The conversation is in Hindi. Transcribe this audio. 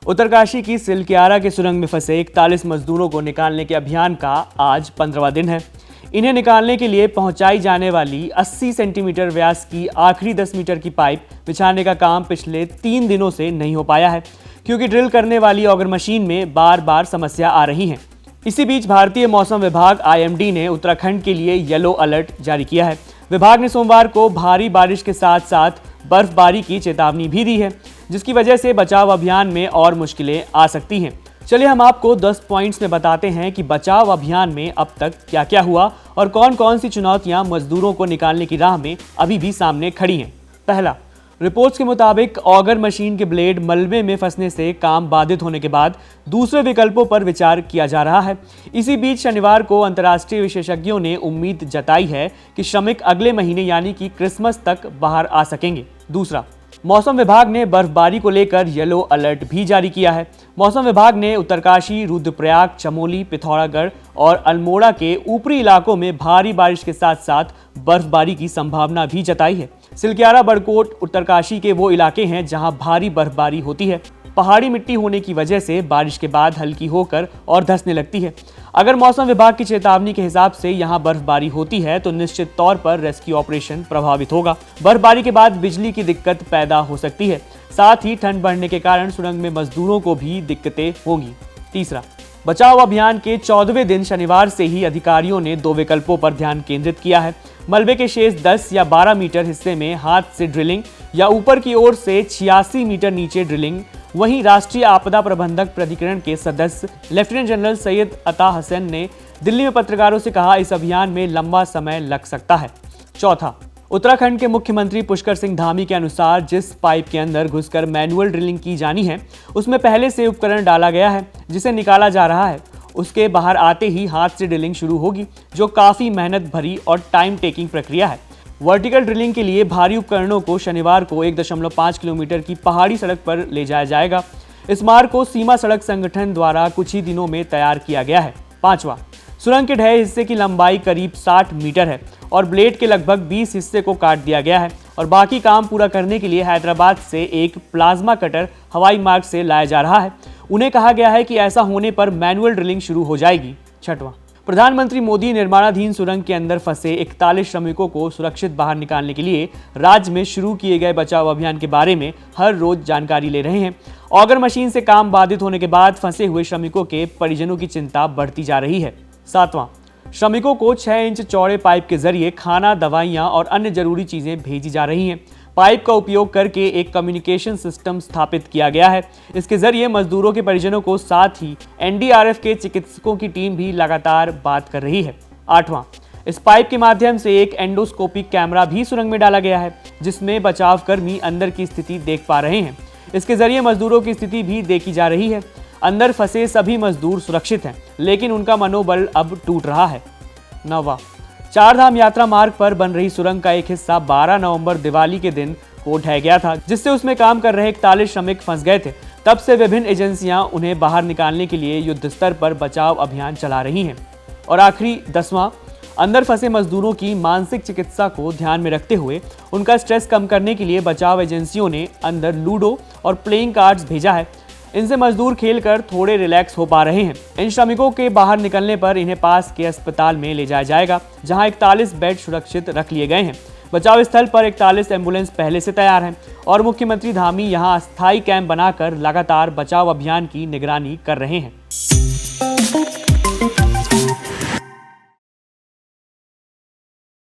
उत्तरकाशी की सिलक्यारा के सुरंग में फंसे 41 मजदूरों को निकालने के अभियान का आज 15वां दिन है। इन्हें निकालने के लिए पहुंचाई जाने वाली 80 सेंटीमीटर व्यास की आखिरी 10 मीटर की पाइप बिछाने का काम पिछले 3 दिनों से नहीं हो पाया है, क्योंकि ड्रिल करने वाली ऑगर मशीन में बार बार समस्या आ रही है। इसी बीच भारतीय मौसम विभाग IMD ने उत्तराखंड के लिए येलो अलर्ट जारी किया है। विभाग ने सोमवार को भारी बारिश के साथ साथ बर्फबारी की चेतावनी भी दी है, जिसकी वजह से बचाव अभियान में और मुश्किलें आ सकती हैं। चलिए हम आपको 10 पॉइंट्स में बताते हैं कि बचाव अभियान में अब तक क्या क्या हुआ और कौन कौन सी चुनौतियां मजदूरों को निकालने की राह में अभी भी सामने खड़ी हैं। पहला, रिपोर्ट्स के मुताबिक ऑगर मशीन के ब्लेड मलबे में फंसने से काम बाधित होने के बाद दूसरे विकल्पों पर विचार किया जा रहा है। इसी बीच शनिवार को अंतर्राष्ट्रीय विशेषज्ञों ने उम्मीद जताई है कि श्रमिक अगले महीने यानी कि क्रिसमस तक बाहर आ सकेंगे। दूसरा, मौसम विभाग ने बर्फबारी को लेकर येलो अलर्ट भी जारी किया है। मौसम विभाग ने उत्तरकाशी, रुद्रप्रयाग, चमोली, पिथौरागढ़ और अल्मोड़ा के ऊपरी इलाकों में भारी बारिश के साथ साथ बर्फबारी की संभावना भी जताई है। सिलक्यारा, बड़कोट, उत्तरकाशी के वो इलाके हैं जहां भारी बर्फबारी होती है। पहाड़ी मिट्टी होने की वजह से बारिश के बाद हल्की होकर और धंसने लगती है। अगर मौसम विभाग की चेतावनी के हिसाब से यहां बर्फबारी होती है तो निश्चित तौर पर रेस्क्यू ऑपरेशन प्रभावित होगा। बर्फबारी के बाद बिजली की दिक्कत पैदा हो सकती है। साथ ही ठंड बढ़ने के कारण सुरंग में मजदूरों को भी दिक्कतें होंगी। तीसरा, बचाव अभियान के 14वें दिन शनिवार से ही अधिकारियों ने 2 विकल्पों पर ध्यान केंद्रित किया है। मलबे के शेष 10 या 12 मीटर हिस्से में हाथ से ड्रिलिंग या ऊपर की ओर से 86 मीटर नीचे ड्रिलिंग। वहीं राष्ट्रीय आपदा प्रबंधक प्राधिकरण के सदस्य लेफ्टिनेंट जनरल सैयद अता हसन ने दिल्ली में पत्रकारों से कहा, इस अभियान में लंबा समय लग सकता है। चौथा, उत्तराखंड के मुख्यमंत्री पुष्कर सिंह धामी के अनुसार जिस पाइप के अंदर घुसकर मैनुअल ड्रिलिंग की जानी है उसमें पहले से उपकरण डाला गया है जिसे निकाला जा रहा है। उसके बाहर आते ही हाथ से ड्रिलिंग शुरू होगी, जो काफ़ी मेहनत भरी और टाइम टेकिंग प्रक्रिया है। वर्टिकल ड्रिलिंग के लिए भारी उपकरणों को शनिवार को 1.5 किलोमीटर की पहाड़ी सड़क पर ले जाया जाएगा। इस मार्ग को सीमा सड़क संगठन द्वारा कुछ ही दिनों में तैयार किया गया है। पांचवा, सुरंग के ढहे हिस्से की लंबाई करीब 60 मीटर है और ब्लेड के लगभग 20 हिस्से को काट दिया गया है और बाकी काम पूरा करने के लिए हैदराबाद से एक प्लाज्मा कटर हवाई मार्ग से लाया जा रहा है। उन्हें कहा गया है कि ऐसा होने पर मैनुअल ड्रिलिंग शुरू हो जाएगी। छठवां, प्रधानमंत्री मोदी निर्माणाधीन सुरंग के अंदर फंसे 41 श्रमिकों को सुरक्षित बाहर निकालने के लिए राज्य में शुरू किए गए बचाव अभियान के बारे में हर रोज जानकारी ले रहे हैं। ऑगर मशीन से काम बाधित होने के बाद फंसे हुए श्रमिकों के परिजनों की चिंता बढ़ती जा रही है। सातवां, श्रमिकों को 6 इंच चौड़े पाइप के जरिए खाना, दवाइयां और अन्य जरूरी चीजें भेजी जा रही हैं। पाइप का उपयोग करके एक कम्युनिकेशन सिस्टम स्थापित किया गया है। इसके जरिए मजदूरों के परिजनों को, साथ ही NDRF के चिकित्सकों की टीम भी लगातार बात कर रही है। आठवां, इस पाइप के माध्यम से एक एंडोस्कोपिक कैमरा भी सुरंग में डाला गया है, जिसमें बचाव कर्मी अंदर की स्थिति देख पा रहे हैं। इसके जरिए मजदूरों की स्थिति भी देखी जा रही है। अंदर फंसे सभी मजदूर सुरक्षित हैं, लेकिन उनका मनोबल अब टूट रहा है। 9वां, 4 धाम यात्रा मार्ग पर बन रही सुरंग का एक हिस्सा 12 नवंबर दिवाली के दिन को ढह गया था, जिससे उसमें काम कर रहे 41 श्रमिक फंस गए थे। तब से विभिन्न एजेंसियां उन्हें बाहर निकालने के लिए युद्ध स्तर पर बचाव अभियान चला रही हैं। और आखिरी 10वां, अंदर फंसे मजदूरों की मानसिक चिकित्सा को ध्यान में रखते हुए उनका स्ट्रेस कम करने के लिए बचाव एजेंसियों ने अंदर लूडो और प्लेइंग कार्ड्स भेजा है। इनसे मजदूर खेलकर थोड़े रिलैक्स हो पा रहे हैं। इन श्रमिकों के बाहर निकलने पर इन्हें पास के अस्पताल में ले जाया जाएगा, जहां 41 बेड सुरक्षित रख लिए गए हैं। बचाव स्थल पर 41 एम्बुलेंस पहले से तैयार हैं और मुख्यमंत्री धामी यहां अस्थायी कैंप बनाकर लगातार बचाव अभियान की निगरानी कर रहे हैं।